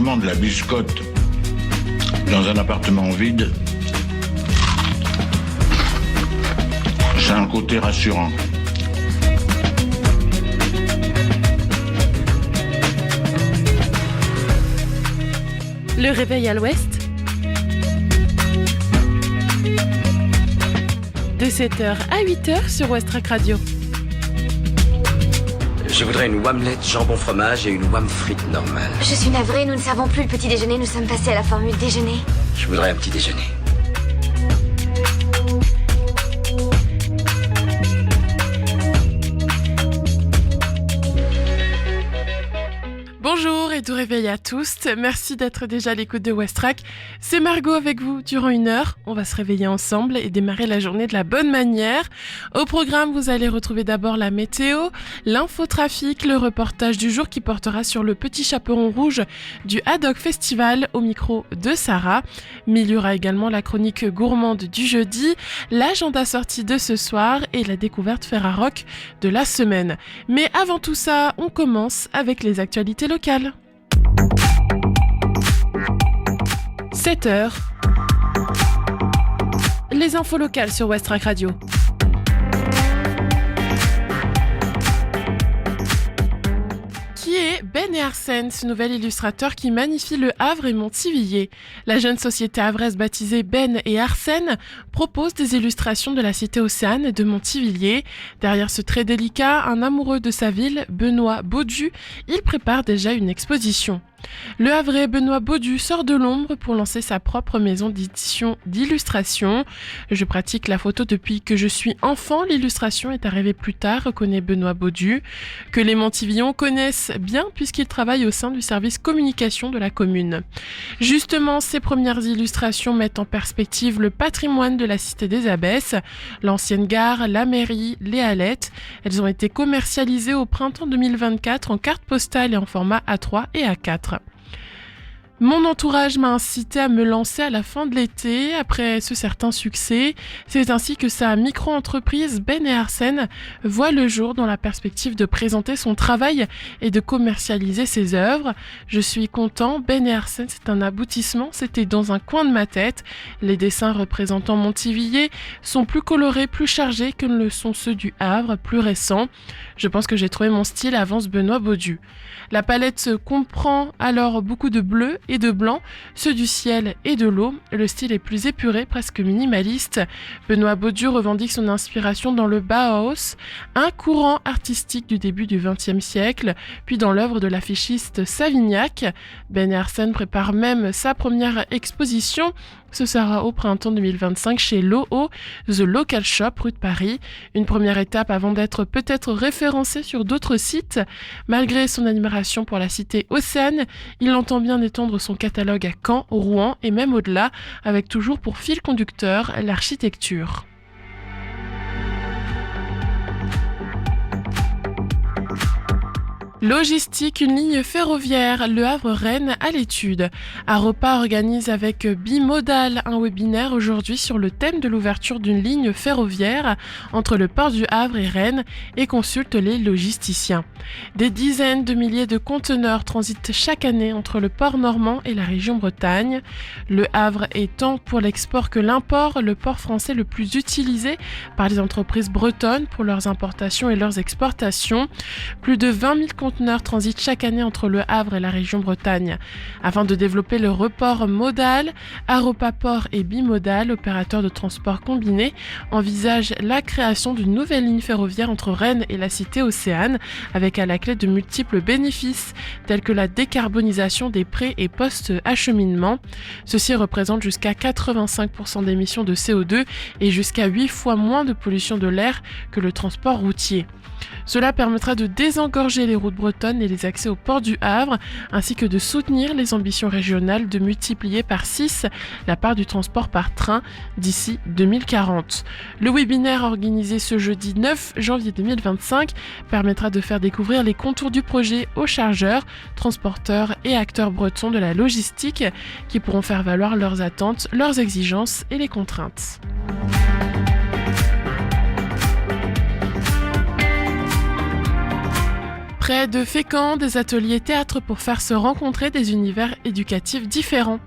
uniquement de la biscotte dans un appartement vide, c'est un côté rassurant. Le réveil à l'ouest, de 7h à 8h sur Westrack Radio. Je voudrais une omelette jambon fromage et une omelette frite normale. Je suis navrée, nous ne servons plus le petit déjeuner, nous sommes passés à la formule déjeuner. Je voudrais un petit déjeuner. Bonjour et tout réveil à tous. Merci d'être déjà à l'écoute de Westrack. C'est Margot avec vous durant 1 heure. On va se réveiller ensemble et démarrer la journée de la bonne manière. Au programme, vous allez retrouver d'abord la météo, l'infotrafic, le reportage du jour qui portera sur le petit chaperon rouge du Haddock Festival au micro de Sarah. Mais il y aura également la chronique gourmande du jeudi, l'agenda sortie de ce soir et la découverte Ferrarock de la semaine. Mais avant tout ça, on commence avec les actualités locales. 7h. Les infos locales sur Westrack Radio. Qui est Ben et Arsène, ce nouvel illustrateur qui magnifie le Havre et Montivilliers. La jeune société havraise baptisée Ben et Arsène propose des illustrations de la cité Océane et de Montivilliers. Derrière ce trait délicat, un amoureux de sa ville, Benoît Baudu, il prépare déjà une exposition. Le Havrais Benoît Baudu sort de l'ombre pour lancer sa propre maison d'édition d'illustration. Je pratique la photo depuis que je suis enfant, l'illustration est arrivée plus tard, reconnaît Benoît Baudu, que les Montivillons connaissent bien puisqu'il travaille au sein du service communication de la commune. Justement, ces premières illustrations mettent en perspective le patrimoine de la cité des Abbesses, l'ancienne gare, la mairie, les hallettes. Elles ont été commercialisées au printemps 2024 en carte postale et en format A3 et A4. Mon entourage m'a incité à me lancer à la fin de l'été, après ce certain succès. C'est ainsi que sa micro-entreprise Ben et Arsène voit le jour dans la perspective de présenter son travail et de commercialiser ses œuvres. Je suis content, Ben et Arsène, c'est un aboutissement, c'était dans un coin de ma tête. Les dessins représentant Montivilliers sont plus colorés, plus chargés que ne le sont ceux du Havre, plus récents. Je pense que j'ai trouvé mon style, avance Benoît Baudu. La palette comprend alors beaucoup de bleu et de blanc, ceux du ciel et de l'eau. Le style est plus épuré, presque minimaliste. Benoît Baudu revendique son inspiration dans le Bauhaus, un courant artistique du début du XXe siècle, puis dans l'œuvre de l'affichiste Savignac. Ben et Arsène prépare même sa première exposition. Ce sera au printemps 2025 chez Loho, The Local Shop, rue de Paris. Une première étape avant d'être peut-être référencé sur d'autres sites. Malgré son admiration pour la cité Océane, il entend bien étendre son catalogue à Caen, Rouen et même au-delà, avec toujours pour fil conducteur l'architecture. Logistique, une ligne ferroviaire, Le Havre-Rennes à l'étude. Aropa organise avec Bimodal un webinaire aujourd'hui sur le thème de l'ouverture d'une ligne ferroviaire entre le port du Havre et Rennes et consulte les logisticiens. Des dizaines de milliers de conteneurs transitent chaque année entre le port normand et la région Bretagne. Le Havre est tant pour l'export que l'import, le port français le plus utilisé par les entreprises bretonnes pour leurs importations et leurs exportations. Plus de 20 000 conteneurs transitent chaque année entre le Havre et la région Bretagne. Afin de développer le report modal, Aropa Port et Bimodal, opérateurs de transport combiné, envisagent la création d'une nouvelle ligne ferroviaire entre Rennes et la cité Océane, avec à la clé de multiples bénéfices, tels que la décarbonisation des pré- et post-acheminement. Ceci représente jusqu'à 85% d'émissions de CO2 et jusqu'à 8 fois moins de pollution de l'air que le transport routier. Cela permettra de désengorger les routes bretonnes et les accès au port du Havre, ainsi que de soutenir les ambitions régionales de multiplier par 6 la part du transport par train d'ici 2040. Le webinaire organisé ce jeudi 9 janvier 2025 permettra de faire découvrir les contours du projet aux chargeurs, transporteurs et acteurs bretons de la logistique qui pourront faire valoir leurs attentes, leurs exigences et les contraintes. Près de Fécamp, des ateliers théâtre pour faire se rencontrer des univers éducatifs différents.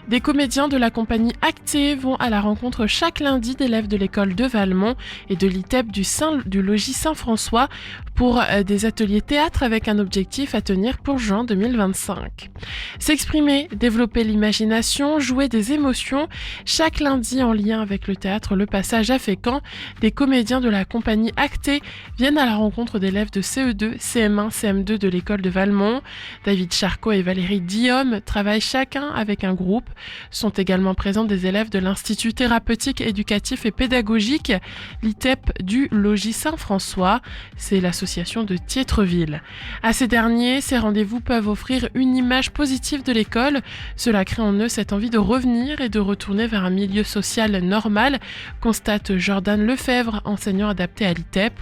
Des comédiens de la compagnie Acté vont à la rencontre chaque lundi d'élèves de l'école de Valmont et de l'ITEP du logis Saint-François pour des ateliers théâtre avec un objectif à tenir pour juin 2025. S'exprimer, développer l'imagination, jouer des émotions, chaque lundi en lien avec le théâtre Le Passage à Fécamp, des comédiens de la compagnie Acté viennent à la rencontre d'élèves de CE2, CM1, CM2 de l'école de Valmont. David Charcot et Valérie Diom travaillent chacun avec un groupe. Sont également présents des élèves de l'Institut thérapeutique, éducatif et pédagogique, l'ITEP du logis Saint-François. C'est l'association de Thiétreville. À ces derniers, ces rendez-vous peuvent offrir une image positive de l'école. Cela crée en eux cette envie de revenir et de retourner vers un milieu social normal, constate Jordan Lefebvre, enseignant adapté à l'ITEP.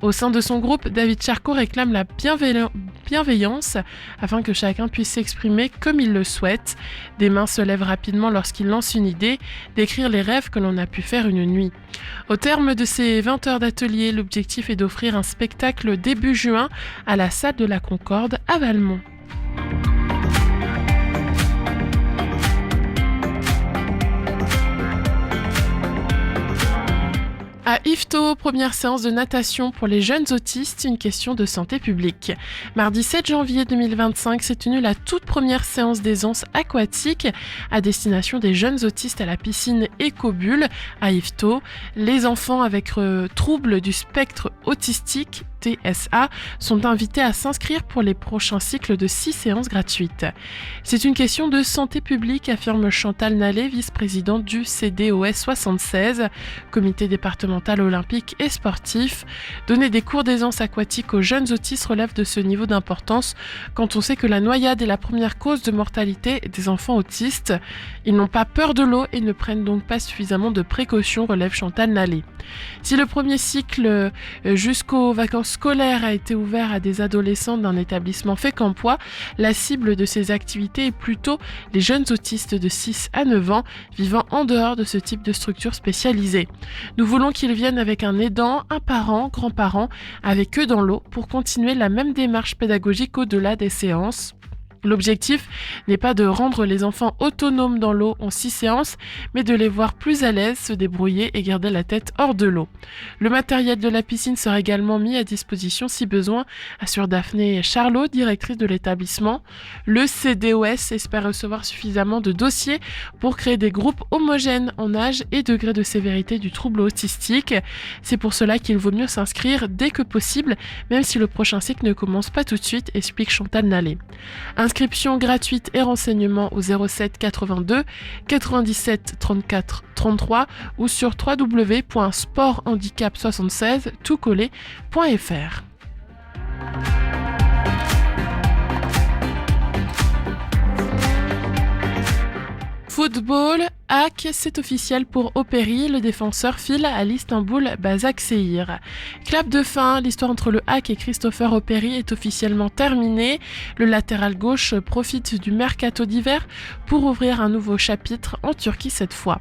Au sein de son groupe, David Charcot réclame la bienveillance afin que chacun puisse s'exprimer comme il le souhaite. Des mains se lèvent rapidement lorsqu'il lance une idée, d'écrire les rêves que l'on a pu faire une nuit. Au terme de ces 20 heures d'atelier, l'objectif est d'offrir un spectacle début juin à la salle de la Concorde à Valmont. À Yvetot, première séance de natation pour les jeunes autistes, une question de santé publique. Mardi 7 janvier 2025 s'est tenue la toute première séance d'aisance aquatique à destination des jeunes autistes à la piscine Écobulle à Yvetot. Les enfants avec troubles du spectre autistique TSA sont invités à s'inscrire pour les prochains cycles de 6 séances gratuites. C'est une question de santé publique, affirme Chantal Nallet, vice-présidente du CDOS 76, comité départemental olympique et sportif. Donner des cours d'aisance aquatique aux jeunes autistes relève de ce niveau d'importance quand on sait que la noyade est la première cause de mortalité des enfants autistes. Ils n'ont pas peur de l'eau et ne prennent donc pas suffisamment de précautions, relève Chantal Nallet. Si le premier cycle jusqu'aux vacances scolaires a été ouvert à des adolescents d'un établissement fécampois, la cible de ces activités est plutôt les jeunes autistes de 6 à 9 ans vivant en dehors de ce type de structure spécialisée. Nous voulons qu'ils viennent avec un aidant, un parent, grand-parent, avec eux dans l'eau pour continuer la même démarche pédagogique au-delà des séances. L'objectif n'est pas de rendre les enfants autonomes dans l'eau en 6 séances, mais de les voir plus à l'aise, se débrouiller et garder la tête hors de l'eau. Le matériel de la piscine sera également mis à disposition si besoin, assure Daphné Charlot, directrice de l'établissement. Le CDOS espère recevoir suffisamment de dossiers pour créer des groupes homogènes en âge et degré de sévérité du trouble autistique. C'est pour cela qu'il vaut mieux s'inscrire dès que possible, même si le prochain cycle ne commence pas tout de suite, explique Chantal Nallet. Inscription gratuite et renseignements au 07 82 97 34 33 ou sur www.sporthandicap76toutcollé.fr. Football, hack, c'est officiel pour Opéry, le défenseur file à l'Istanbul Başakşehir. Clap de fin, l'histoire entre le hack et Christopher Opéry est officiellement terminée. Le latéral gauche profite du mercato d'hiver pour ouvrir un nouveau chapitre en Turquie cette fois.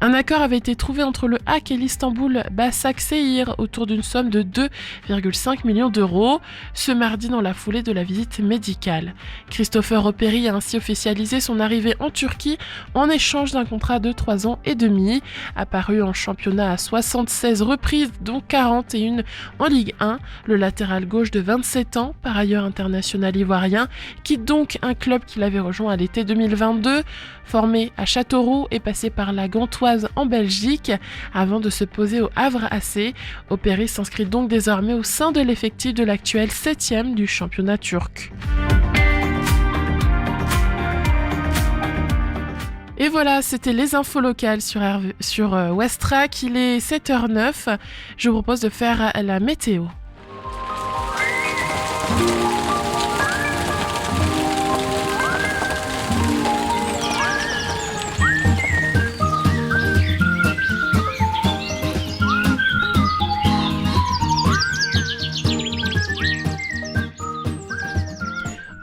Un accord avait été trouvé entre le hack et l'Istanbul Başakşehir autour d'une somme de 2,5 millions d'euros, ce mardi dans la foulée de la visite médicale. Christopher Opéry a ainsi officialisé son arrivée en Turquie en échange d'un contrat de 3 ans et demi. Apparu en championnat à 76 reprises, dont 41 en Ligue 1, le latéral gauche de 27 ans, par ailleurs international ivoirien, quitte donc un club qu'il avait rejoint à l'été 2022. Formé à Châteauroux et passé par la Gantoise en Belgique avant de se poser au Havre AC, Opéry s'inscrit donc désormais au sein de l'effectif de l'actuel 7e du championnat turc. Et voilà, c'était les infos locales sur Westrack. Il est 7h09. Je vous propose de faire la météo.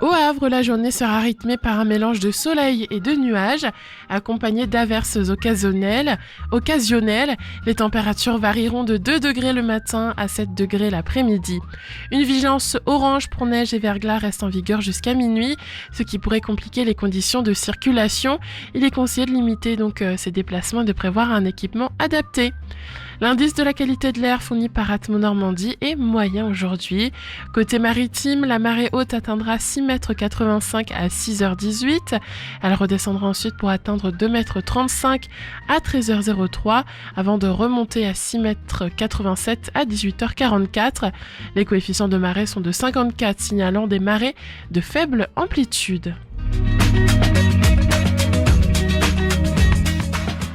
Au Havre, la journée sera rythmée par un mélange de soleil et de nuages, accompagné d'averses occasionnelles. Les températures varieront de 2 degrés le matin à 7 degrés l'après-midi. Une vigilance orange pour neige et verglas reste en vigueur jusqu'à minuit, ce qui pourrait compliquer les conditions de circulation. Il est conseillé de limiter donc ces déplacements et de prévoir un équipement adapté. L'indice de la qualité de l'air fourni par Atmo Normandie est moyen aujourd'hui. Côté maritime, la marée haute atteindra 6,85 m à 6h18. Elle redescendra ensuite pour atteindre 2,35 m à 13h03 avant de remonter à 6,87 m à 18h44. Les coefficients de marée sont de 54, signalant des marées de faible amplitude.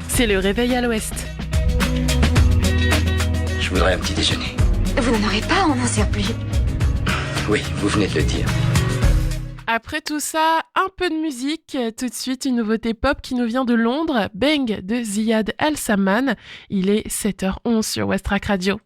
C'est le réveil à l'ouest. Je voudrais un petit déjeuner. Vous n'en aurez pas, on n'en sert plus. Oui, vous venez de le dire. Après tout ça, un peu de musique. Tout de suite, une nouveauté pop qui nous vient de Londres. Bang de Ziad Al-Samman. Il est 7h11 sur West Track Radio.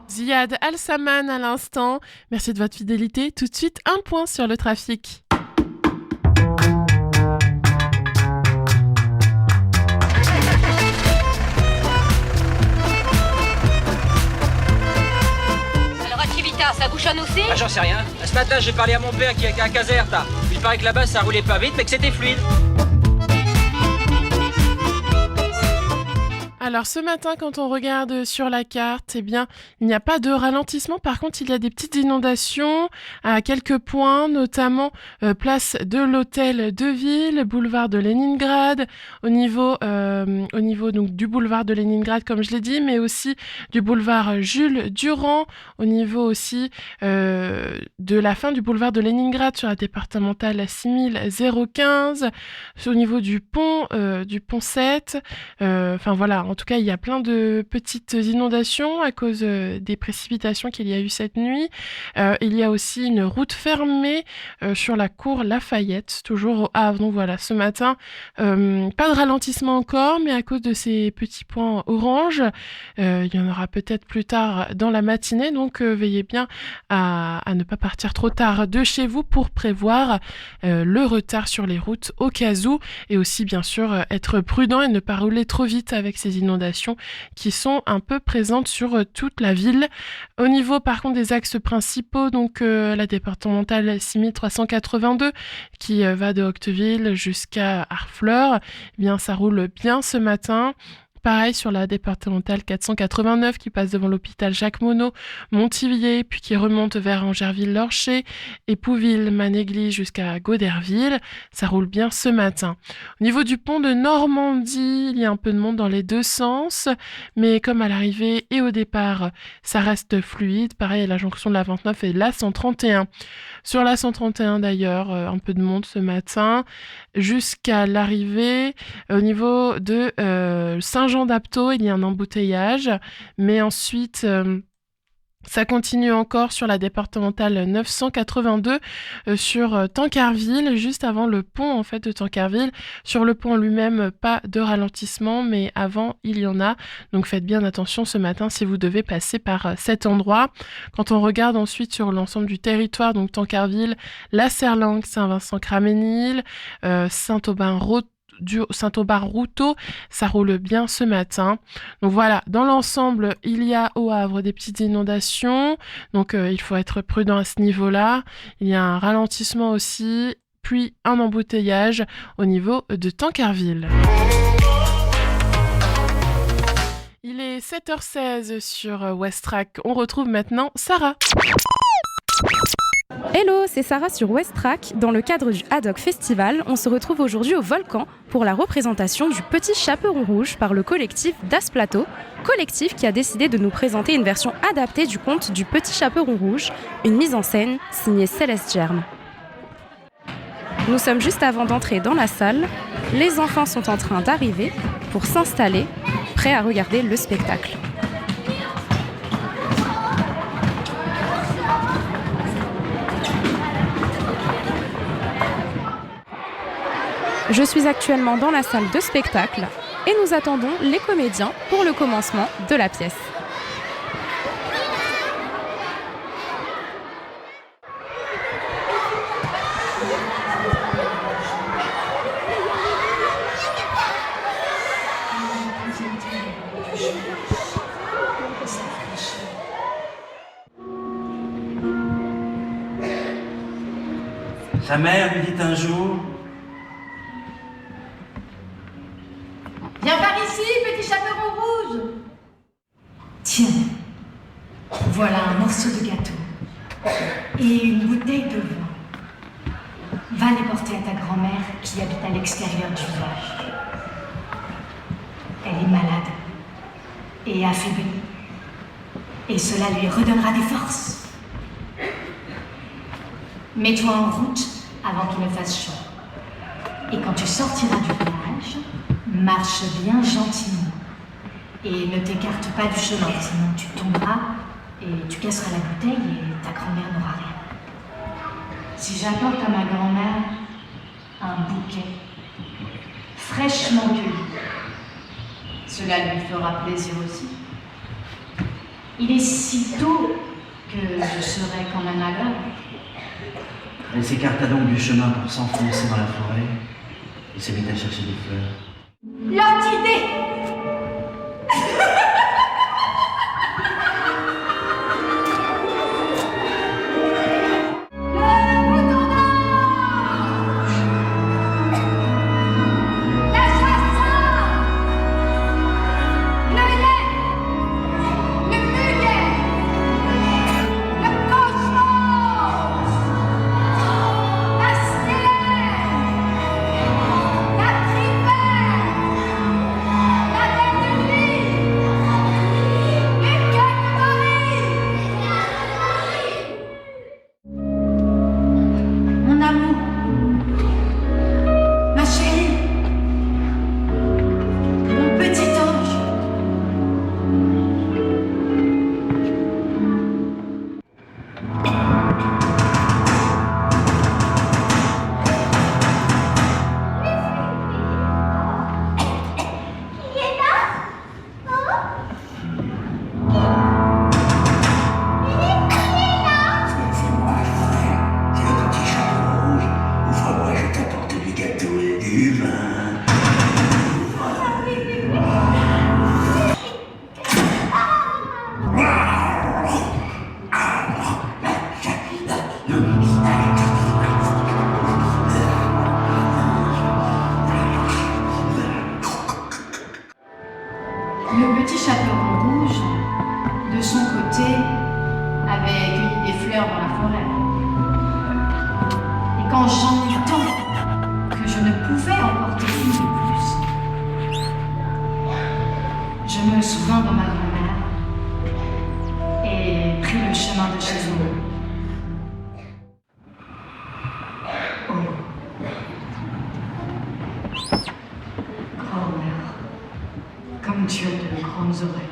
Ziad Al-Samman à l'instant. Merci de votre fidélité. Tout de suite, un point sur le trafic. Alors à Civita, ça bouchonne aussi? Ah, j'en sais rien. Ce matin, j'ai parlé à mon père qui est à Caserta. Il paraît que là-bas, ça roulait pas vite, mais que c'était fluide. Alors ce matin, quand on regarde sur la carte, eh bien, il n'y a pas de ralentissement. Par contre, il y a des petites inondations à quelques points, notamment place de l'Hôtel de Ville, boulevard de Leningrad, au niveau donc du boulevard de Leningrad, comme je l'ai dit, mais aussi du boulevard Jules Durand, au niveau aussi de la fin du boulevard de Leningrad sur la départementale 6015, au niveau du pont 7. Enfin voilà. En tout cas, il y a plein de petites inondations à cause des précipitations qu'il y a eu cette nuit. Il y a aussi une route fermée sur la cour Lafayette, toujours au Havre. Donc voilà, ce matin, pas de ralentissement encore, mais à cause de ces petits points orange, il y en aura peut-être plus tard dans la matinée. Donc veillez bien à ne pas partir trop tard de chez vous pour prévoir le retard sur les routes au cas où. Et aussi, bien sûr, être prudent et ne pas rouler trop vite avec ces inondations inondations qui sont un peu présentes sur toute la ville. Au niveau par contre des axes principaux, donc la départementale 6382 qui va de Octeville jusqu'à Harfleur, eh bien ça roule bien ce matin. Pareil sur la départementale 489 qui passe devant l'hôpital Jacques Monod, Montivier, puis qui remonte vers Angerville-Lorcher, Épouville, Manégly jusqu'à Goderville. Ça roule bien ce matin. Au niveau du pont de Normandie, il y a un peu de monde dans les deux sens, mais comme à l'arrivée et au départ, ça reste fluide. Pareil à la jonction de la 29 et la 131. Sur la 131 d'ailleurs, un peu de monde ce matin, jusqu'à l'arrivée. Au niveau de Saint-Jean-d'Aptaux, il y a un embouteillage, mais ensuite ça continue encore sur la départementale 982 sur Tancarville, juste avant le pont en fait de Tancarville. Sur le pont lui-même, pas de ralentissement, mais avant il y en a. Donc faites bien attention ce matin si vous devez passer par cet endroit. Quand on regarde ensuite sur l'ensemble du territoire, donc Tancarville, La Serlangue, Saint-Vincent-Craménil, Saint-Aubin-Routot, ça roule bien ce matin. Donc voilà, dans l'ensemble, il y a au Havre des petites inondations, donc il faut être prudent à ce niveau-là. Il y a un ralentissement aussi, puis un embouteillage au niveau de Tancarville. Il est 7h16 sur Westrack. On retrouve maintenant Sarah. Hello, c'est Sarah sur Westrack. Dans le cadre du Haddock Festival, on se retrouve aujourd'hui au Volcan pour la représentation du Petit Chaperon Rouge par le collectif Das Plateau, collectif qui a décidé de nous présenter une version adaptée du conte du Petit Chaperon Rouge, une mise en scène signée Céleste Germe. Nous sommes juste avant d'entrer dans la salle. Les enfants sont en train d'arriver pour s'installer, prêts à regarder le spectacle. Je suis actuellement dans la salle de spectacle et nous attendons les comédiens pour le commencement de la pièce. Sa mère lui dit un jour: Viens par ici, petit chaperon rouge. Tiens, voilà un morceau de gâteau et une bouteille de vin. Va les porter à ta grand-mère qui habite à l'extérieur du village. Elle est malade et affaiblie, et cela lui redonnera des forces. Mets-toi en route avant qu'il ne fasse chaud. Et quand tu sortiras du village, marche bien gentiment. Et ne t'écarte pas du chemin, sinon tu tomberas et tu casseras la bouteille et ta grand-mère n'aura rien. Si j'apporte à ma grand-mère un bouquet fraîchement cueilli, cela lui fera plaisir aussi. Il est si tôt que je serai quand même à l'heure. Elle s'écarta donc du chemin pour s'enfoncer dans la forêt et se mit à chercher des fleurs. L'orchidée! Le petit chaperon rouge, de son côté, avait cueilli des fleurs dans la forêt. Et quand j'en eus tant que je ne pouvais en porter une de plus, je me souvins de ma grand-mère et pris le chemin de chez elle. Oh. Grand-mère, comme tu as de grandes oreilles.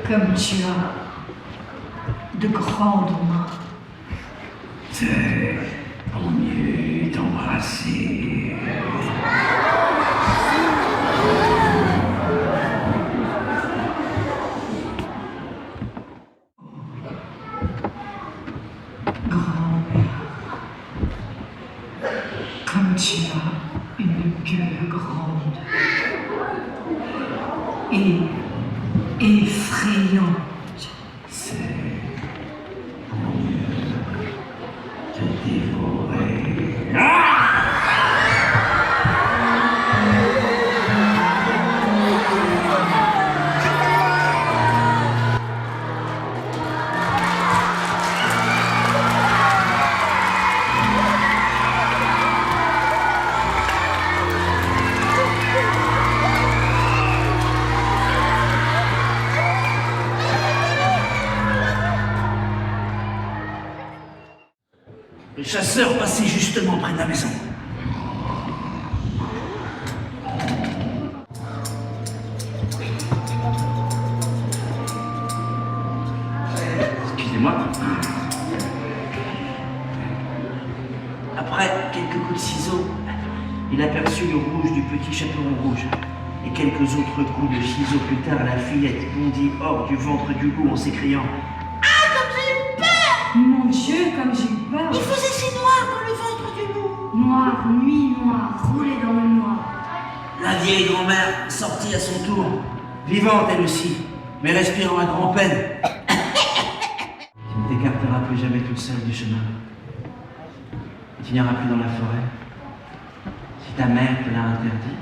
Comme tu as de grandes mains. C'est pour mieux t'embrasser. Grand-mère, comme tu as une queue grande et effrayante. C'est pour mieux te dévorer. Le chasseur passait justement près de la maison. Excusez-moi. Après quelques coups de ciseaux, il aperçut le rouge du petit chaperon rouge. Et quelques autres coups de ciseaux plus tard, la fillette bondit hors du ventre du loup en s'écriant « Mon Dieu, comme j'ai eu peur! Il faisait si noir dans le ventre du loup. Noir, nuit noire, roulé dans le noir. » La vieille grand-mère sortit à son tour, vivante elle aussi, mais respirant à grand-peine. Tu ne t'écarteras plus jamais toute seule du chemin. Tu n'iras plus dans la forêt, si ta mère te l'a interdit.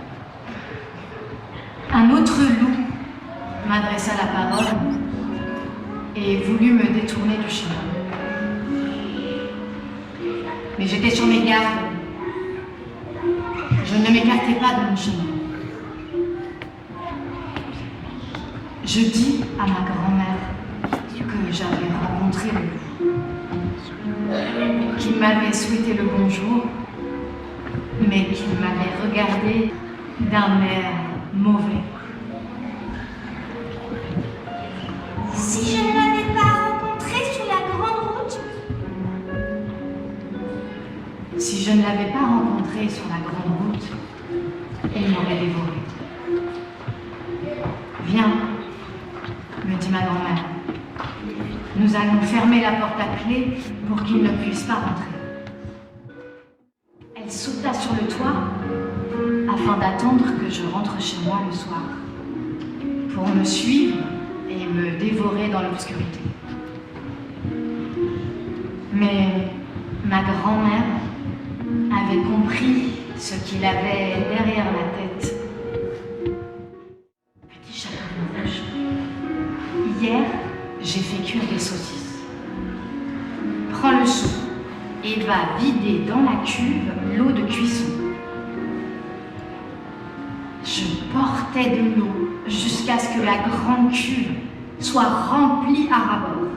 Un autre loup m'adressa la parole et voulut me détourner du chemin. Mais j'étais sur mes gardes. Je ne m'écartais pas de mon chemin. Je dis à ma grand-mère que j'avais rencontré le loup, qu'il m'avait souhaité le bonjour, mais qu'il m'avait regardé d'un air mauvais. Si je ne l'avais pas rencontré sur la grande route, Si je ne l'avais pas rencontré sur la grande route, il m'aurait dévoré. Viens, me dit ma grand-mère. Nous allons fermer la porte à clé pour qu'il ne puisse pas rentrer. Elle sauta sur le toit afin d'attendre que je rentre chez moi le soir, pour me suivre et me dévorer dans l'obscurité. Mais ma grand-mère avait compris ce qu'il avait derrière la tête. Petit chaperon rouge, hier, j'ai fait cuire des saucisses. Prends le seau et va vider dans la cuve l'eau de cuisson. Je portais de l'eau jusqu'à ce que la grande cuve soit remplie à ras-bord.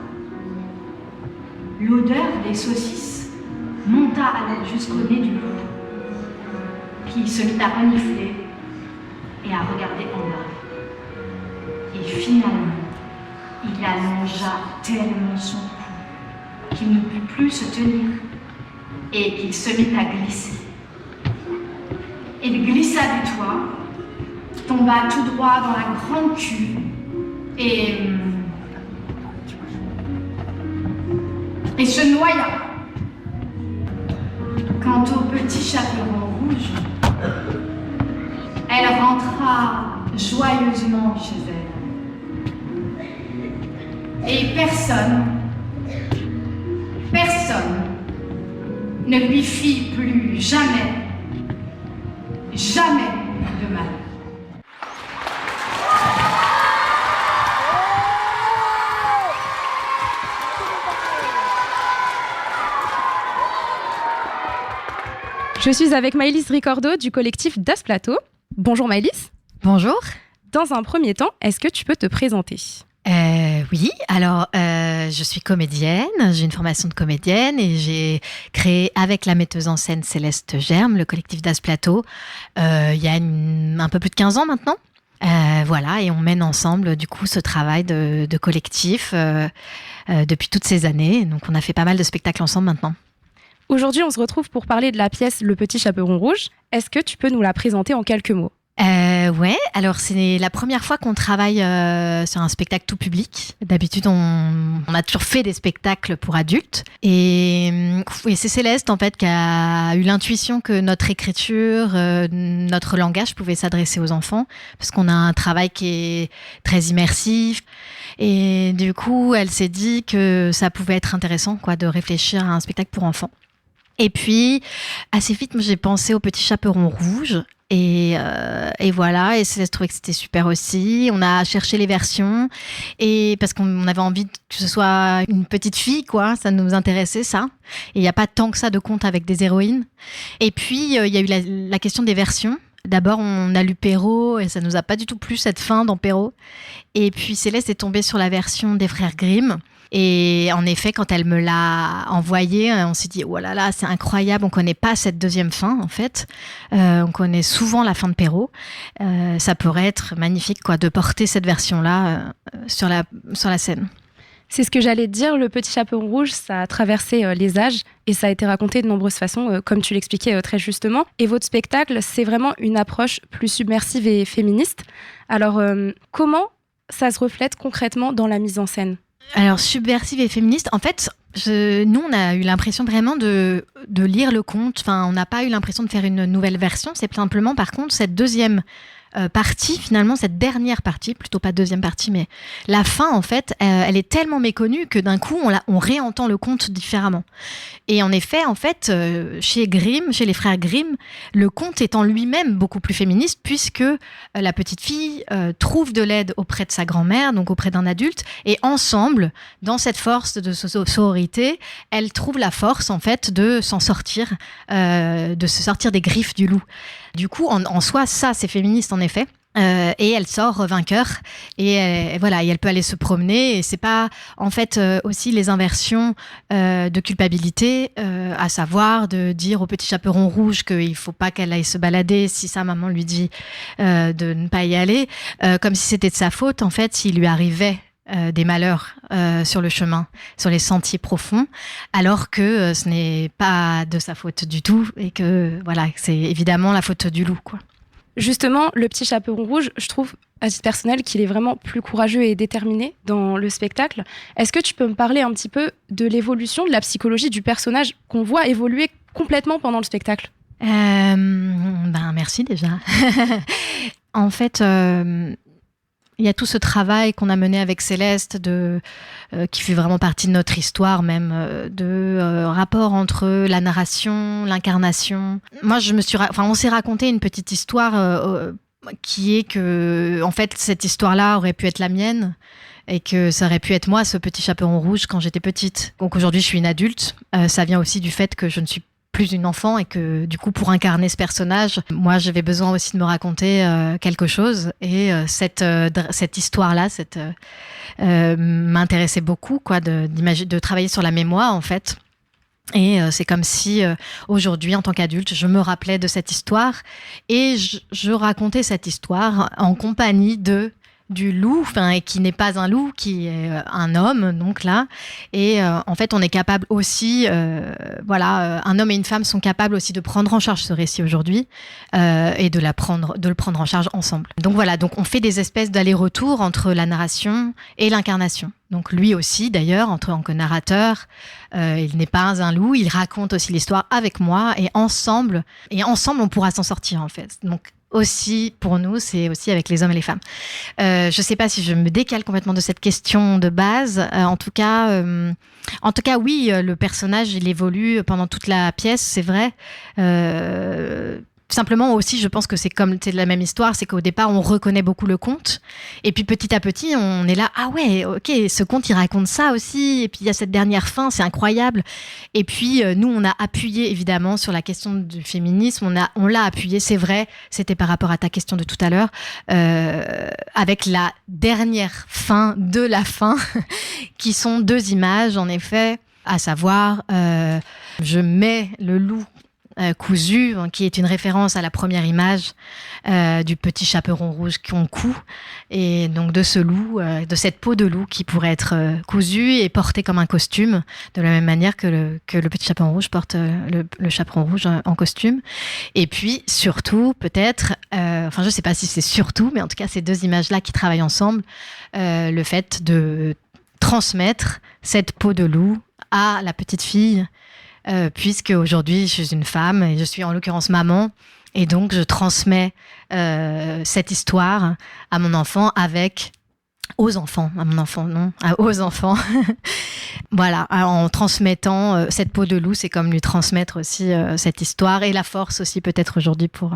L'odeur des saucisses monta alors jusqu'au nez du loup, qui se mit à renifler et à regarder en bas. Et finalement, il allongea tellement son cou qu'il ne put plus se tenir et qu'il se mit à glisser. Il glissa du toit tomba tout droit dans la grande cuve et se noya. Quant au petit chaperon rouge, elle rentra joyeusement chez elle. Et personne ne lui fit plus jamais de mal. Je suis avec Maëlys Ricordo du collectif Das Plateau. Bonjour Maëlys. Bonjour. Dans un premier temps, est-ce que tu peux te présenter ? Oui, alors je suis comédienne, j'ai une formation de comédienne et j'ai créé avec la metteuse en scène Céleste Germe le collectif Das Plateau il y a un peu plus de 15 ans maintenant. Voilà, et on mène ensemble du coup ce travail de collectif depuis toutes ces années. Donc on a fait pas mal de spectacles ensemble maintenant. Aujourd'hui, on se retrouve pour parler de la pièce Le Petit Chaperon Rouge. Est-ce que tu peux nous la présenter en quelques mots ? Ouais, alors c'est la première fois qu'on travaille sur un spectacle tout public. D'habitude, on a toujours fait des spectacles pour adultes. Et c'est Céleste, en fait, qui a eu l'intuition que notre écriture, notre langage pouvait s'adresser aux enfants, parce qu'on a un travail qui est très immersif. Et du coup, elle s'est dit que ça pouvait être intéressant, quoi, de réfléchir à un spectacle pour enfants. Et puis, assez vite, moi, j'ai pensé au Petit Chaperon Rouge. Et voilà, et Céleste trouvait que c'était super aussi. On a cherché les versions, et parce qu'on avait envie que ce soit une petite fille, quoi. Ça nous intéressait, ça. Et il n'y a pas tant que ça de contes avec des héroïnes. Et puis, il y a eu la question des versions. D'abord, on a lu Perrault, et ça nous a pas du tout plu, cette fin dans Perrault. Et puis, Céleste est tombée sur la version des frères Grimm. Et en effet, quand elle me l'a envoyé, on s'est dit, oh là là, c'est incroyable, on connaît pas cette deuxième fin, en fait. On connaît souvent la fin de Perrault. Ça pourrait être magnifique, quoi, de porter cette version-là sur la scène. C'est ce que j'allais te dire, Le Petit Chaperon Rouge, ça a traversé les âges et ça a été raconté de nombreuses façons, comme tu l'expliquais très justement. Et votre spectacle, c'est vraiment une approche plus submersive et féministe. Alors, comment ça se reflète concrètement dans la mise en scène ? Alors, subversive et féministe, en fait, nous, on a eu l'impression vraiment de lire le conte. Enfin, on n'a pas eu l'impression de faire une nouvelle version. C'est simplement, par contre, cette deuxième partie, finalement, cette dernière partie, plutôt pas deuxième partie, mais la fin, en fait, elle est tellement méconnue que d'un coup, on réentend le conte différemment. Et en effet, chez les frères Grimm, le conte est en lui-même beaucoup plus féministe, puisque la petite fille trouve de l'aide auprès de sa grand-mère, donc auprès d'un adulte, et ensemble, dans cette force de sororité, elle trouve la force, en fait, de s'en sortir, de se sortir des griffes du loup. Du coup, en soi, ça, c'est féministe, en effet. Et elle sort vainqueur et voilà, et elle peut aller se promener, et c'est pas en fait aussi les inversions de culpabilité, à savoir de dire au Petit Chaperon Rouge qu'il faut pas qu'elle aille se balader si sa maman lui dit de ne pas y aller, comme si c'était de sa faute, en fait, s'il lui arrivait des malheurs sur le chemin, sur les sentiers profonds, alors que ce n'est pas de sa faute du tout, et que voilà, c'est évidemment la faute du loup, quoi. Justement, Le Petit Chaperon Rouge, je trouve, à titre personnel, qu'il est vraiment plus courageux et déterminé dans le spectacle. Est-ce que tu peux me parler un petit peu de l'évolution de la psychologie du personnage qu'on voit évoluer complètement pendant le spectacle ? Merci déjà. En fait, il y a tout ce travail qu'on a mené avec Céleste, qui fait vraiment partie de notre histoire même, rapport entre la narration, l'incarnation. Moi, on s'est raconté une petite histoire qui est que, en fait, cette histoire-là aurait pu être la mienne, et que ça aurait pu être moi, ce Petit Chaperon Rouge, quand j'étais petite. Donc aujourd'hui, je suis une adulte. Ça vient aussi du fait que je ne suis plus une enfant, et que du coup, pour incarner ce personnage, moi, j'avais besoin aussi de me raconter quelque chose, et cette histoire-là, m'intéressait beaucoup, quoi, de travailler sur la mémoire, en fait. Et c'est comme si aujourd'hui, en tant qu'adulte, je me rappelais de cette histoire, et je racontais cette histoire en compagnie de du loup, et qui n'est pas un loup, qui est un homme, donc là. Et en fait, on est capable aussi, un homme et une femme sont capables aussi de prendre en charge ce récit aujourd'hui et de le prendre en charge ensemble. Donc voilà, donc on fait des espèces d'aller-retour entre la narration et l'incarnation. Donc lui aussi, d'ailleurs, en tant que narrateur, il n'est pas un loup, il raconte aussi l'histoire avec moi et ensemble, on pourra s'en sortir en fait. Donc aussi, pour nous, c'est aussi avec les hommes et les femmes. Je ne sais pas si je me décale complètement de cette question de base. En tout cas, oui, le personnage, il évolue pendant toute la pièce, c'est vrai. Simplement aussi, je pense que c'est la même histoire, c'est qu'au départ, on reconnaît beaucoup le conte. Et puis petit à petit, on est là, ah ouais, ok, ce conte, il raconte ça aussi. Et puis il y a cette dernière fin, c'est incroyable. Et puis nous, on a appuyé évidemment sur la question du féminisme. On l'a appuyé, c'est vrai, c'était par rapport à ta question de tout à l'heure, avec la dernière fin de la fin, qui sont 2 images, en effet, à savoir, je mets le loup cousu, qui est une référence à la première image du petit chaperon rouge qu'on coud, et donc de ce loup, de cette peau de loup qui pourrait être cousue et portée comme un costume, de la même manière que le petit chaperon rouge porte le chaperon rouge en costume. Et puis surtout, peut-être, je ne sais pas si c'est surtout, mais en tout cas ces 2 images-là qui travaillent ensemble, le fait de transmettre cette peau de loup à la petite fille, puisque aujourd'hui je suis une femme et je suis en l'occurrence maman, et donc je transmets cette histoire à mon enfant aux enfants. Voilà, en transmettant cette peau de loup, c'est comme lui transmettre aussi cette histoire et la force aussi peut-être aujourd'hui pour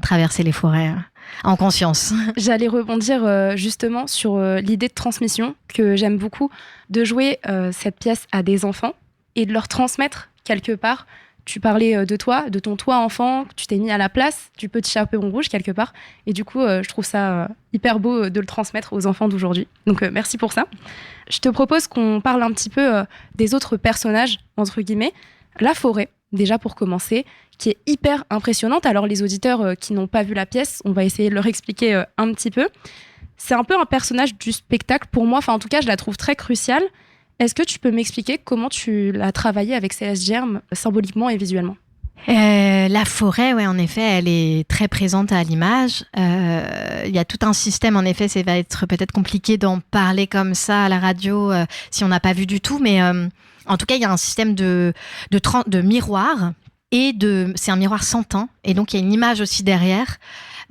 traverser les forêts en conscience. J'allais rebondir justement sur l'idée de transmission, que j'aime beaucoup, de jouer cette pièce à des enfants et de leur transmettre quelque part. Tu parlais de toi, de ton toi enfant, tu t'es mis à la place du petit chaperon rouge quelque part, et du coup je trouve ça hyper beau de le transmettre aux enfants d'aujourd'hui, donc merci pour ça. Je te propose qu'on parle un petit peu des autres personnages, entre guillemets. La forêt, déjà pour commencer, qui est hyper impressionnante. Alors les auditeurs qui n'ont pas vu la pièce, on va essayer de leur expliquer un petit peu. C'est un peu un personnage du spectacle pour moi, en tout cas je la trouve très cruciale. Est-ce que tu peux m'expliquer comment tu l'as travaillé avec Céleste Germe, symboliquement et visuellement ? La forêt, ouais, en effet, elle est très présente à l'image. Il y a tout un système, en effet, ça va être peut-être compliqué d'en parler comme ça à la radio si on n'a pas vu du tout, mais en tout cas, il y a un système de miroir, c'est un miroir sans teint, et donc il y a une image aussi derrière.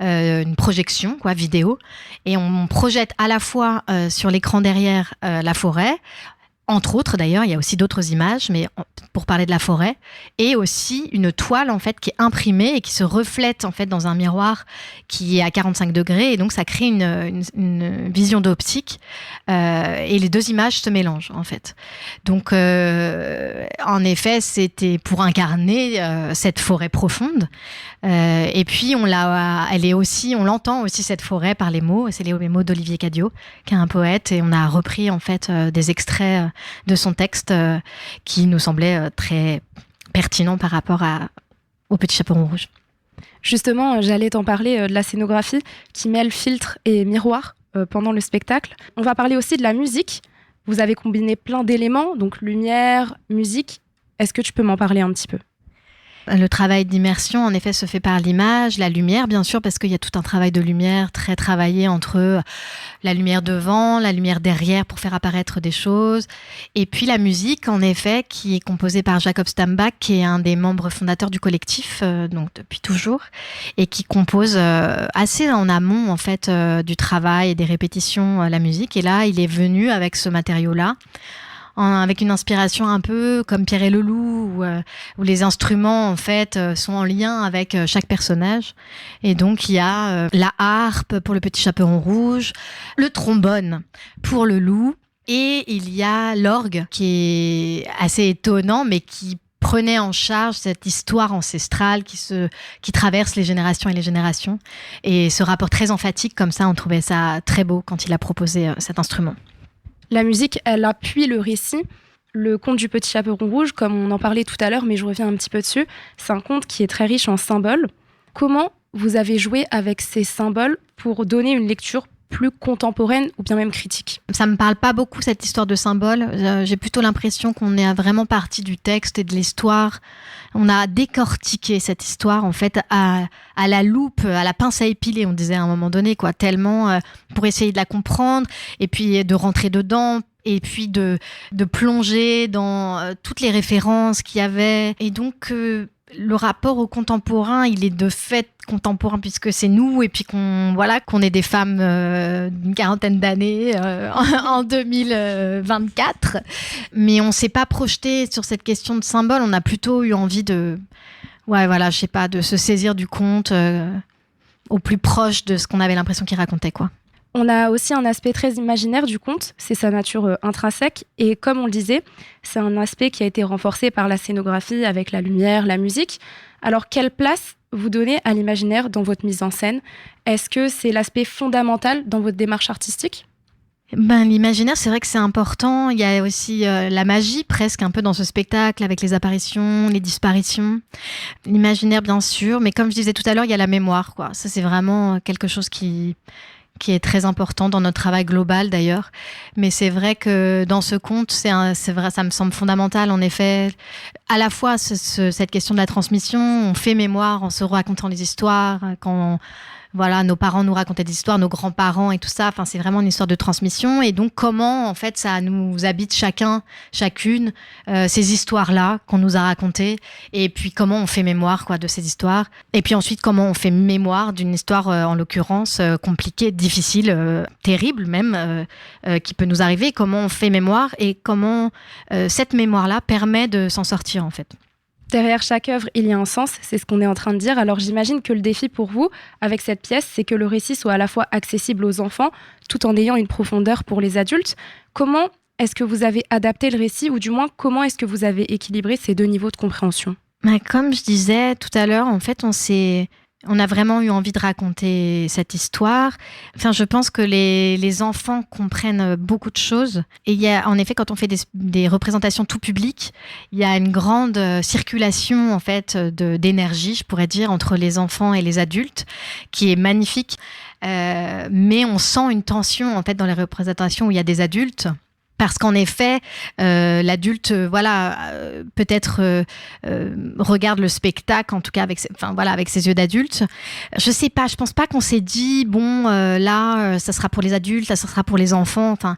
Une projection vidéo, et on projette à la fois sur l'écran derrière la forêt, entre autres d'ailleurs, il y a aussi d'autres images, mais pour parler de la forêt, et aussi une toile en fait qui est imprimée et qui se reflète en fait dans un miroir qui est à 45 degrés, et donc ça crée une vision d'optique, et les 2 images se mélangent en fait. Donc en effet, c'était pour incarner cette forêt profonde, et puis on l'entend aussi cette forêt par les mots, c'est les mots d'Olivier Cadiot, qui est un poète, et on a repris en fait des extraits de son texte qui nous semblait très pertinent par rapport au petit chaperon rouge. Justement, j'allais t'en parler de la scénographie qui mêle filtre et miroir pendant le spectacle. On va parler aussi de la musique. Vous avez combiné plein d'éléments, donc lumière, musique. Est-ce que tu peux m'en parler un petit peu ? Le travail d'immersion, en effet, se fait par l'image, la lumière, bien sûr, parce qu'il y a tout un travail de lumière très travaillé entre la lumière devant, la lumière derrière pour faire apparaître des choses. Et puis la musique, en effet, qui est composée par Jacob Stambach, qui est un des membres fondateurs du collectif, donc depuis toujours, et qui compose assez en amont, en fait, du travail et des répétitions, la musique. Et là, il est venu avec ce matériau-là, avec une inspiration un peu comme Pierre et le Loup, où les instruments en fait sont en lien avec chaque personnage. Et donc il y a la harpe pour le petit chaperon rouge, le trombone pour le loup, et il y a l'orgue qui est assez étonnant, mais qui prenait en charge cette histoire ancestrale qui traverse les générations et les générations. Et ce rapport très emphatique comme ça, on trouvait ça très beau quand il a proposé cet instrument. La musique, elle appuie le récit. Le conte du petit chaperon rouge, comme on en parlait tout à l'heure, mais je reviens un petit peu dessus, c'est un conte qui est très riche en symboles. Comment vous avez joué avec ces symboles pour donner une lecture plus contemporaine ou bien même critique? Ça me parle pas beaucoup, cette histoire de symbole. J'ai plutôt l'impression qu'on est vraiment parti du texte et de l'histoire. On a décortiqué cette histoire, en fait, à la loupe, à la pince à épiler, on disait à un moment donné, quoi, tellement pour essayer de la comprendre et puis de rentrer dedans, et puis de plonger dans toutes les références qu'il y avait. Et donc, le rapport au contemporain, il est de fait contemporain puisque c'est nous, et puis qu'on est des femmes d'une quarantaine d'années en 2024. Mais on s'est pas projeté sur cette question de symbole. On a plutôt eu envie de se saisir du conte au plus proche de ce qu'on avait l'impression qu'il racontait, quoi. On a aussi un aspect très imaginaire du conte, c'est sa nature intrinsèque. Et comme on le disait, c'est un aspect qui a été renforcé par la scénographie avec la lumière, la musique. Alors, quelle place vous donnez à l'imaginaire dans votre mise en scène? Est-ce que c'est l'aspect fondamental dans votre démarche artistique? L'imaginaire, c'est vrai que c'est important. Il y a aussi la magie, presque, un peu dans ce spectacle, avec les apparitions, les disparitions. L'imaginaire, bien sûr, mais comme je disais tout à l'heure, il y a la mémoire, quoi. Ça, c'est vraiment quelque chose qui est très important dans notre travail global d'ailleurs. Mais c'est vrai que dans ce conte, c'est vrai, ça me semble fondamental en effet. À la fois cette question de la transmission, on fait mémoire en se racontant les histoires, quand nos parents nous racontaient des histoires, nos grands-parents et tout ça. Enfin, c'est vraiment une histoire de transmission. Et donc, comment, en fait, ça nous habite chacune, ces histoires-là qu'on nous a racontées. Et puis, comment on fait mémoire, quoi, de ces histoires. Et puis ensuite, comment on fait mémoire d'une histoire, en l'occurrence, compliquée, difficile, terrible même, qui peut nous arriver. Comment on fait mémoire et comment cette mémoire-là permet de s'en sortir, en fait. Derrière chaque œuvre, il y a un sens, c'est ce qu'on est en train de dire. Alors j'imagine que le défi pour vous, avec cette pièce, c'est que le récit soit à la fois accessible aux enfants, tout en ayant une profondeur pour les adultes. Comment est-ce que vous avez adapté le récit, ou du moins, comment est-ce que vous avez équilibré ces deux niveaux de compréhension? Comme je disais tout à l'heure, en fait, on a vraiment eu envie de raconter cette histoire. Enfin, je pense que les enfants comprennent beaucoup de choses. Et il y a, en effet, quand on fait des représentations tout public, il y a une grande circulation, en fait, d'énergie, je pourrais dire, entre les enfants et les adultes, qui est magnifique. Mais on sent une tension, en fait, dans les représentations où il y a des adultes. Parce qu'en effet, l'adulte, peut-être regarde le spectacle, en tout cas avec ses yeux d'adulte. Je sais pas, je pense pas qu'on s'est dit ça sera pour les adultes, ça sera pour les enfants. Enfin,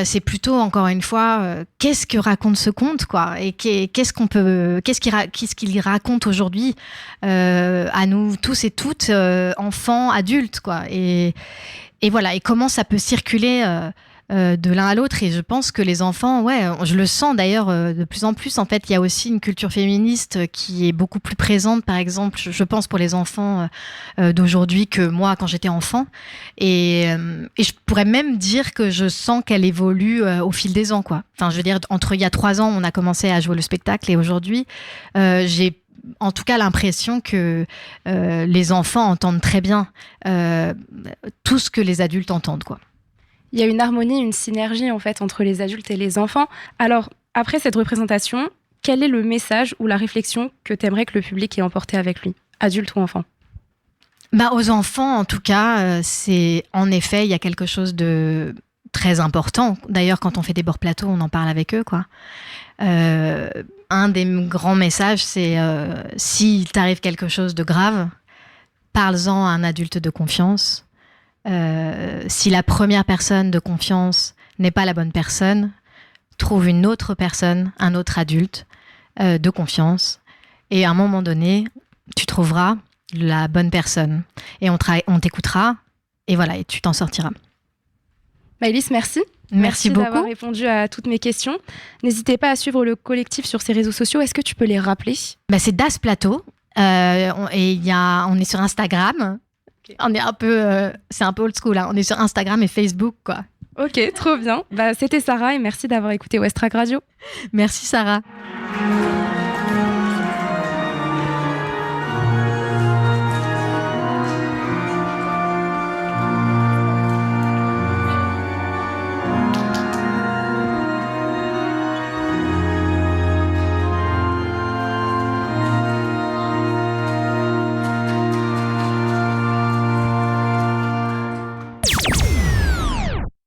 c'est plutôt, encore une fois, qu'est-ce que raconte ce conte, quoi, et qu'est-ce qu'il raconte aujourd'hui à nous tous et toutes, enfants, adultes, quoi, et voilà, et comment ça peut circuler. De l'un à l'autre, et je pense que les enfants, je le sens d'ailleurs de plus en plus. En fait, il y a aussi une culture féministe qui est beaucoup plus présente, par exemple, je pense pour les enfants d'aujourd'hui que moi quand j'étais enfant, et je pourrais même dire que je sens qu'elle évolue au fil des ans, quoi. Enfin, je veux dire, entre il y a 3 ans, on a commencé à jouer le spectacle, et aujourd'hui, j'ai en tout cas l'impression que les enfants entendent très bien tout ce que les adultes entendent, quoi. Il y a une harmonie, une synergie en fait entre les adultes et les enfants. Alors, après cette représentation, quel est le message ou la réflexion que tu aimerais que le public ait emporté avec lui, adulte ou enfant? Aux enfants, en tout cas, c'est en effet, il y a quelque chose de très important. D'ailleurs, quand on fait des bords plateaux, on en parle avec eux, quoi. Un des grands messages, c'est s'il t'arrive quelque chose de grave, parle-en à un adulte de confiance. Si la première personne de confiance n'est pas la bonne personne, trouve une autre personne, un autre adulte de confiance, et à un moment donné, tu trouveras la bonne personne, et on t'écoutera, et voilà, et tu t'en sortiras. Maëlys, merci. Merci beaucoup d'avoir répondu à toutes mes questions. N'hésitez pas à suivre le collectif sur ses réseaux sociaux. Est-ce que tu peux les rappeler? C'est Das Plateau, et on est sur Instagram. On est c'est un peu old school, hein. On est sur Instagram et Facebook, quoi. Ok, trop bien. C'était Sarah, et merci d'avoir écouté Westrack Radio. Merci Sarah.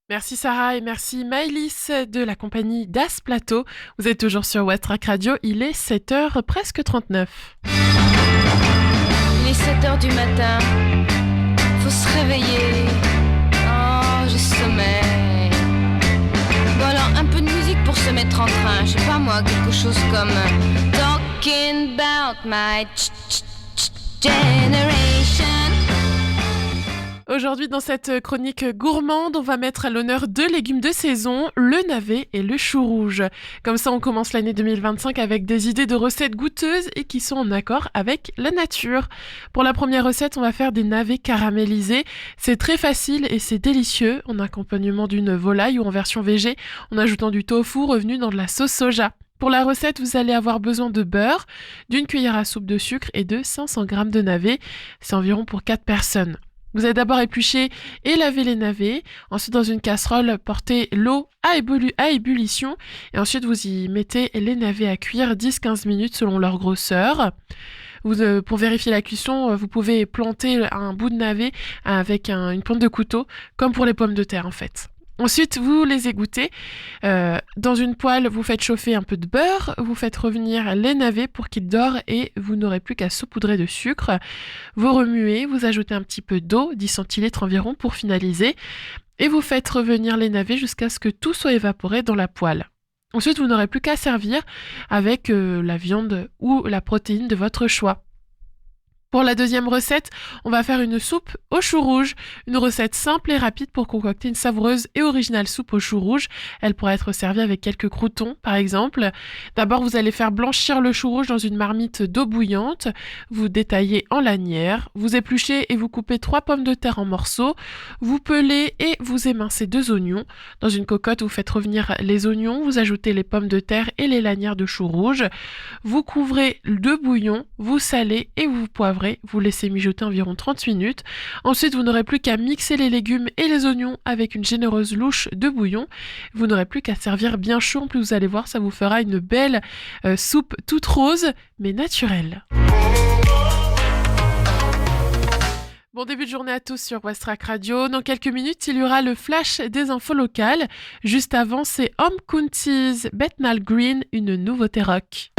Merci Sarah et merci Maëlys de la compagnie Das Plateau. Vous êtes toujours sur Westrack Radio, il est 7h presque 39. Il est 7h du matin, faut se réveiller. Oh, j'ai sommeil. Bon alors, un peu de musique pour se mettre en train. Je sais pas moi, quelque chose comme Talking about my generation. Aujourd'hui, dans cette chronique gourmande, on va mettre à l'honneur 2 légumes de saison, le navet et le chou rouge. Comme ça, on commence l'année 2025 avec des idées de recettes goûteuses et qui sont en accord avec la nature. Pour la première recette, on va faire des navets caramélisés. C'est très facile et c'est délicieux, en accompagnement d'une volaille ou en version végé, en ajoutant du tofu revenu dans de la sauce soja. Pour la recette, vous allez avoir besoin de beurre, d'une cuillère à soupe de sucre et de 500 g de navets. C'est environ pour 4 personnes. Vous allez d'abord éplucher et laver les navets. Ensuite, dans une casserole, portez l'eau à ébullition. Et ensuite, vous y mettez les navets à cuire 10-15 minutes selon leur grosseur. Pour vérifier la cuisson, vous pouvez planter un bout de navet avec une pointe de couteau, comme pour les pommes de terre en fait. Ensuite, vous les égouttez. Dans une poêle, vous faites chauffer un peu de beurre, vous faites revenir les navets pour qu'ils dorent et vous n'aurez plus qu'à saupoudrer de sucre. Vous remuez, vous ajoutez un petit peu d'eau, 10 centilitres environ pour finaliser. Et vous faites revenir les navets jusqu'à ce que tout soit évaporé dans la poêle. Ensuite, vous n'aurez plus qu'à servir avec la viande ou la protéine de votre choix. Pour la deuxième recette, on va faire une soupe au chou rouge. Une recette simple et rapide pour concocter une savoureuse et originale soupe au chou rouge. Elle pourra être servie avec quelques croûtons, par exemple. D'abord, vous allez faire blanchir le chou rouge dans une marmite d'eau bouillante. Vous détaillez en lanières. Vous épluchez et vous coupez 3 pommes de terre en morceaux. Vous pelez et vous émincez 2 oignons. Dans une cocotte, vous faites revenir les oignons. Vous ajoutez les pommes de terre et les lanières de chou rouge. Vous couvrez de bouillon. Vous salez et vous poivrez. Vous laissez mijoter environ 30 minutes. Ensuite, vous n'aurez plus qu'à mixer les légumes et les oignons avec une généreuse louche de bouillon. Vous n'aurez plus qu'à servir bien chaud. En plus, vous allez voir, ça vous fera une belle soupe toute rose, mais naturelle. Bon début de journée à tous sur Westrack Radio. Dans quelques minutes, il y aura le flash des infos locales. Juste avant, c'est Home Counties, Bethnal Green, une nouveauté rock.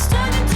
Turning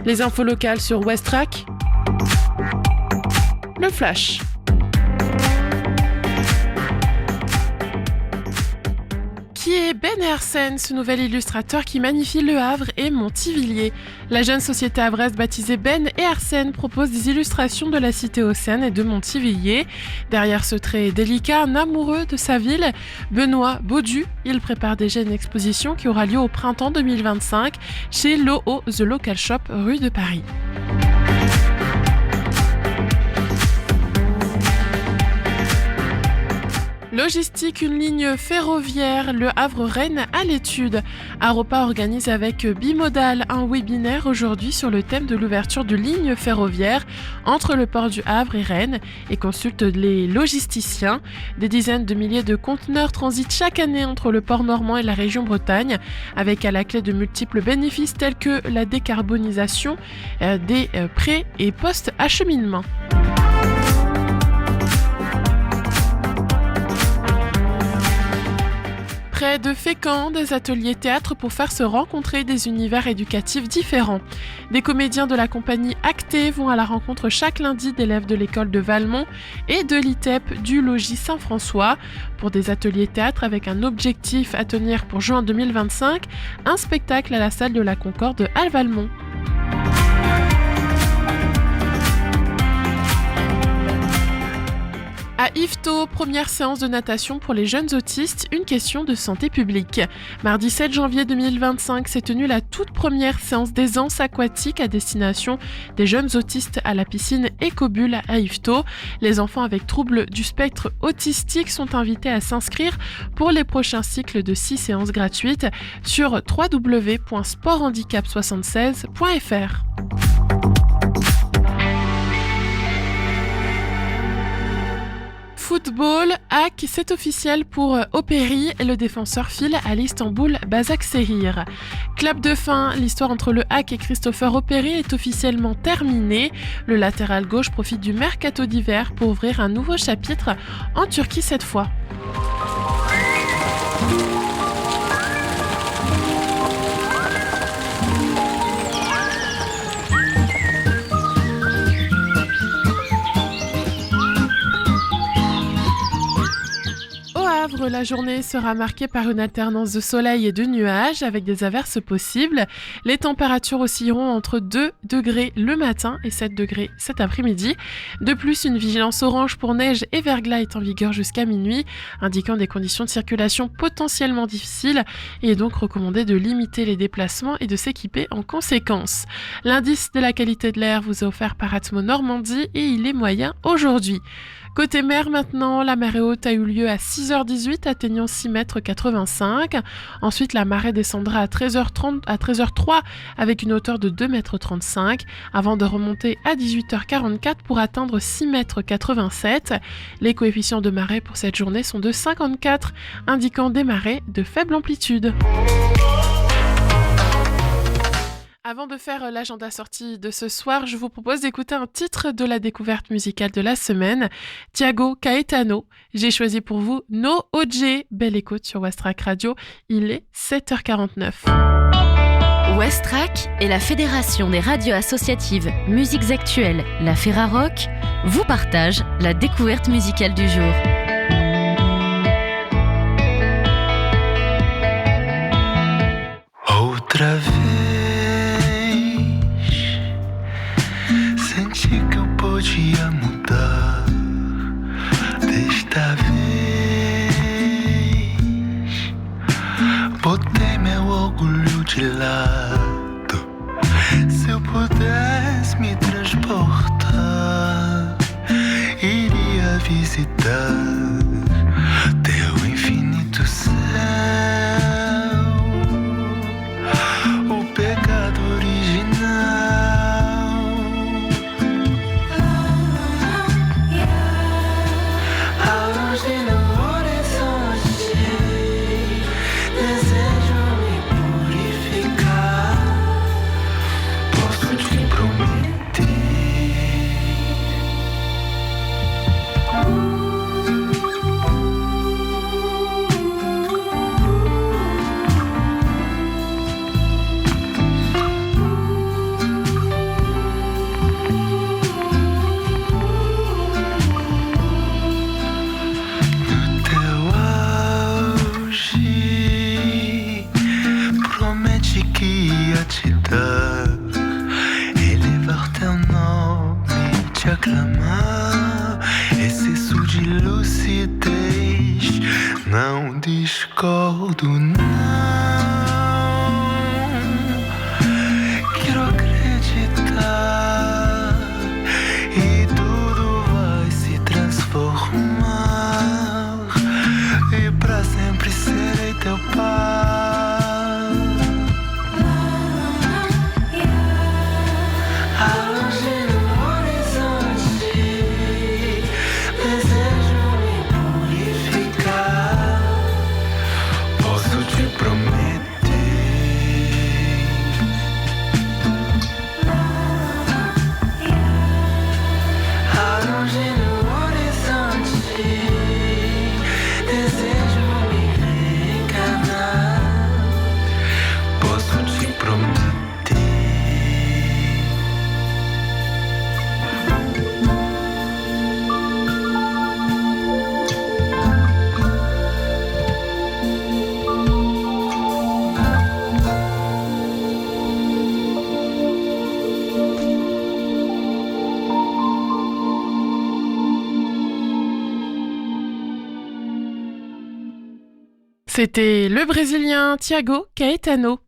Les infos locales sur Westrack. Le Flash. Qui est Ben Hersen, ce nouvel illustrateur qui magnifie Le Havre et Montivilliers. La jeune société havraise baptisée Ben et Hersen propose des illustrations de la cité Hauts-Seine et de Montivilliers. Derrière ce trait délicat, un amoureux de sa ville, Benoît Baudu, il prépare déjà une exposition qui aura lieu au printemps 2025 chez Loho The Local Shop, rue de Paris. Logistique, une ligne ferroviaire, Le Havre-Rennes à l'étude. Aropa organise avec Bimodal un webinaire aujourd'hui sur le thème de l'ouverture de lignes ferroviaires entre le port du Havre et Rennes et consulte les logisticiens. Des dizaines de milliers de conteneurs transitent chaque année entre le port normand et la région Bretagne, avec à la clé de multiples bénéfices tels que la décarbonisation des pré- et post-acheminement. Près de Fécamp, des ateliers théâtre pour faire se rencontrer des univers éducatifs différents. Des comédiens de la compagnie Acté vont à la rencontre chaque lundi d'élèves de l'école de Valmont et de l'ITEP du logis Saint-François pour des ateliers théâtre avec un objectif à tenir pour juin 2025, un spectacle à la salle de la Concorde à Valmont. À Yvetot, première séance de natation pour les jeunes autistes, une question de santé publique. Mardi 7 janvier 2025 s'est tenue la toute première séance d'aisance aquatique à destination des jeunes autistes à la piscine Écobule à Yvetot. Les enfants avec troubles du spectre autistique sont invités à s'inscrire pour les prochains cycles de 6 séances gratuites sur www.sporthandicap76.fr. Football, hack, c'est officiel pour Opéry, le défenseur file à l'Istanbul Basaksehir. Clap de fin, l'histoire entre le hack et Christopher Opéry est officiellement terminée. Le latéral gauche profite du mercato d'hiver pour ouvrir un nouveau chapitre en Turquie cette fois. La journée sera marquée par une alternance de soleil et de nuages avec des averses possibles. Les températures oscilleront entre 2 degrés le matin et 7 degrés cet après-midi. De plus, une vigilance orange pour neige et verglas est en vigueur jusqu'à minuit, indiquant des conditions de circulation potentiellement difficiles et est donc recommandé de limiter les déplacements et de s'équiper en conséquence. L'indice de la qualité de l'air vous est offert par Atmo Normandie et il est moyen aujourd'hui. Côté mer maintenant, la marée haute a eu lieu à 6h18 atteignant 6,85 m. Ensuite, la marée descendra à 13h03 avec une hauteur de 2,35 m avant de remonter à 18h44 pour atteindre 6,87 m. Les coefficients de marée pour cette journée sont de 54, indiquant des marées de faible amplitude. Avant de faire l'agenda sortie de ce soir, je vous propose d'écouter un titre de la découverte musicale de la semaine, Thiago Caetano. J'ai choisi pour vous No OJ. Belle écoute sur Westrack Radio, il est 7h49. Westrack et la Fédération des radios associatives Musiques Actuelles, la Ferrarock, vous partagent la découverte musicale du jour. Outra vez senti que eu podia mudar. Desta vez botei meu orgulho de lado. Se eu pudesse me transportar, iria visitar teu infinito céu. O pecado original. A luz de namoro é só desejo me purificar. Posso te prometer. disco do não. Quero acreditar e tudo vai se transformar e pra sempre serei teu pai. Longe no horizonte, desejo me purificar. Posso te prometer. Longe no horizonte, desejo me reencarnar. Posso te prometer. C'était le Brésilien Thiago Caetano.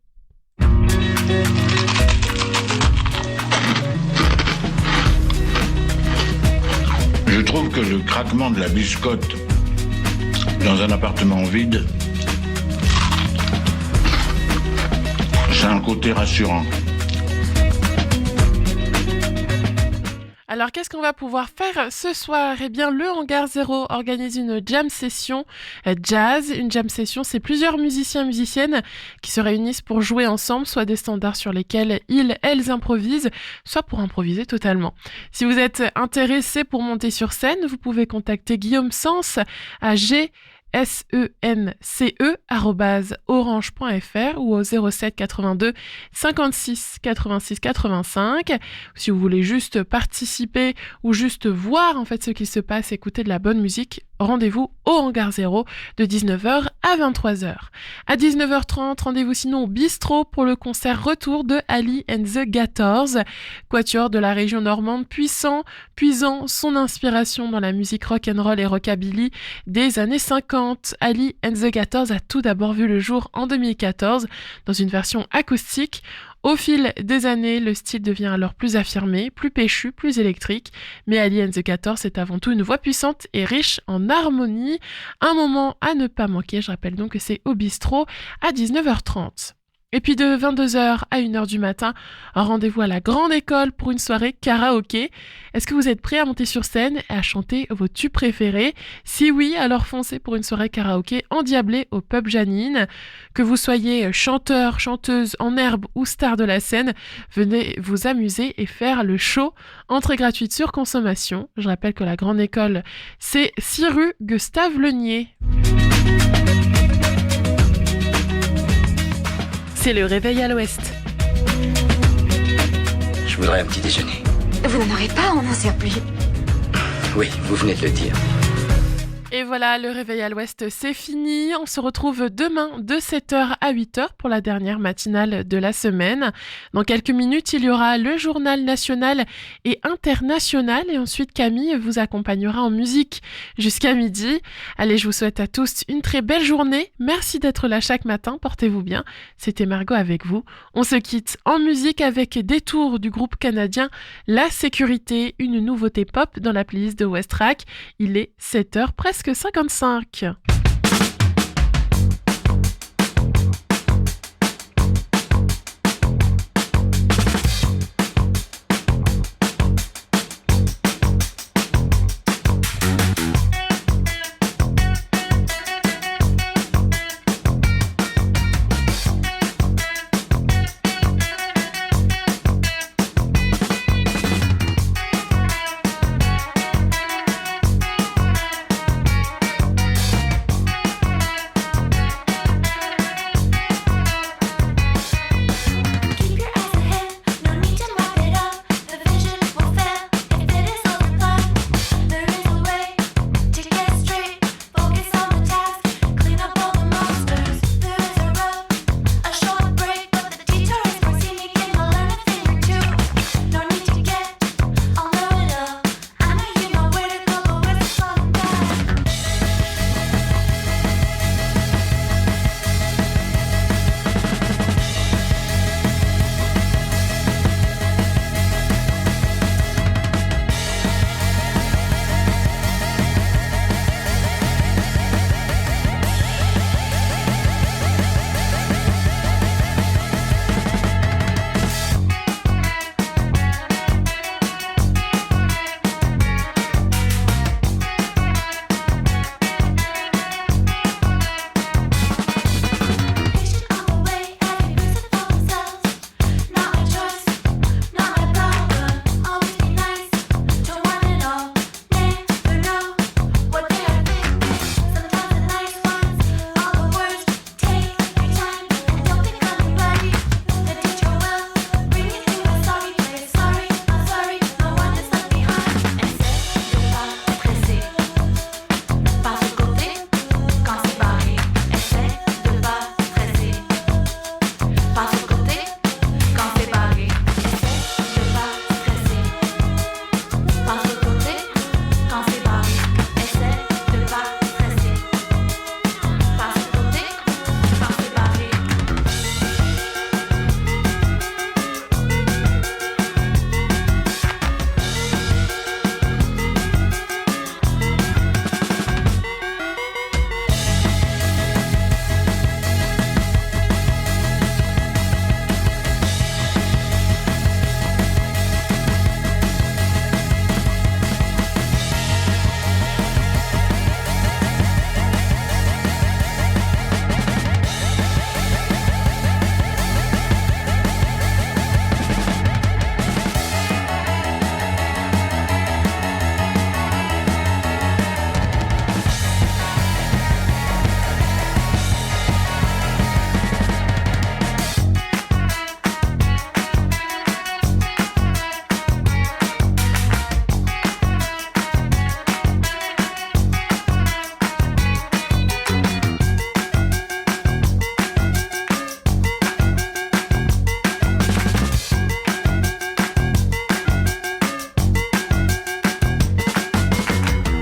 Je trouve que le craquement de la biscotte dans un appartement vide, c'est un côté rassurant. Alors, qu'est-ce qu'on va pouvoir faire ce soir ? Eh bien, le Hangar 0 organise une jam session jazz. Une jam session, c'est plusieurs musiciens et musiciennes qui se réunissent pour jouer ensemble, soit des standards sur lesquels elles improvisent, soit pour improviser totalement. Si vous êtes intéressé pour monter sur scène, vous pouvez contacter Guillaume Sens à sence@orange.fr ou au 07 82 56 86 85. Si vous voulez juste participer ou juste voir en fait ce qui se passe, écouter de la bonne musique, rendez-vous au Hangar 0 de 19h à 23h. À 19h30, rendez-vous sinon au bistrot pour le concert retour de Ali and the Gators, quatuor de la région normande puisant son inspiration dans la musique rock'n'roll et rockabilly des années 50. Ali and the Gators a tout d'abord vu le jour en 2014 dans une version acoustique. Au fil des années, le style devient alors plus affirmé, plus péchu, plus électrique. Mais Ali and the Gators, c'est avant tout une voix puissante et riche en harmonie. Un moment à ne pas manquer, je rappelle donc que c'est au bistrot à 19h30. Et puis de 22h à 1h du matin, un rendez-vous à la Grande École pour une soirée karaoké. Est-ce que vous êtes prêts à monter sur scène et à chanter vos tubes préférés ? Si oui, alors foncez pour une soirée karaoké endiablée au pub Janine. Que vous soyez chanteur, chanteuse en herbe ou star de la scène, venez vous amuser et faire le show. Entrée gratuite sur consommation. Je rappelle que la Grande École, c'est 6 rue Gustave Lenier. C'est le réveil à l'ouest. Je voudrais un petit déjeuner. Vous n'en aurez pas, on n'en sert plus. Oui, vous venez de le dire. Et voilà, le réveil à l'ouest, c'est fini. On se retrouve demain de 7h à 8h pour la dernière matinale de la semaine. Dans quelques minutes, il y aura le journal national et international. Et ensuite, Camille vous accompagnera en musique jusqu'à midi. Allez, je vous souhaite à tous une très belle journée. Merci d'être là chaque matin. Portez-vous bien. C'était Margot avec vous. On se quitte en musique avec Détour du groupe canadien La Sécurité, une nouveauté pop dans la playlist de Westrack. Il est 7h presque 55.